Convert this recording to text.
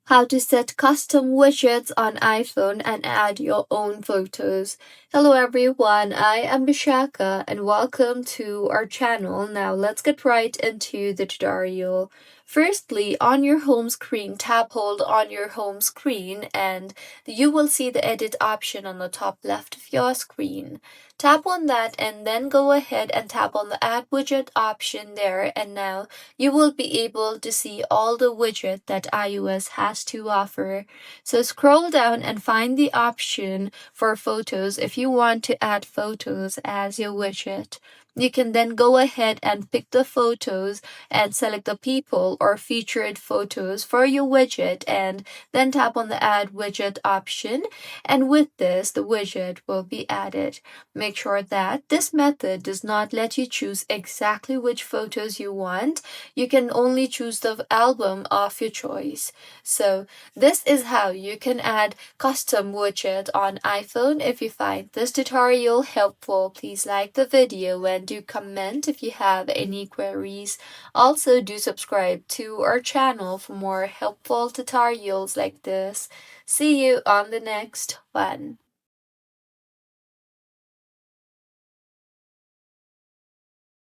How to set custom widgets on iPhone and add your own photos. Hello everyone, I am Bishaka and welcome to our channel. Now let's get right into the tutorial. Firstly, on your home screen, tap hold on your home screen and you will see the edit option on the top left of your screen. Tap on that and then go ahead and tap on the add widget option there, and now you will be able to see all the widget that iOS has to offer. So scroll down and find the option for photos if you want to add photos as your widget. You can then go ahead and pick the photos and select the people or featured photos for your widget and then tap on the add widget option, and with this the widget will be added. Make sure that this method does not let you choose exactly which photos you want. You can only choose the album of your choice. So this is how you can add custom widget on iPhone. If you find this tutorial helpful, please like the video and do comment if you have any queries. Also do subscribe to our channel for more helpful tutorials like this. See you on the next one.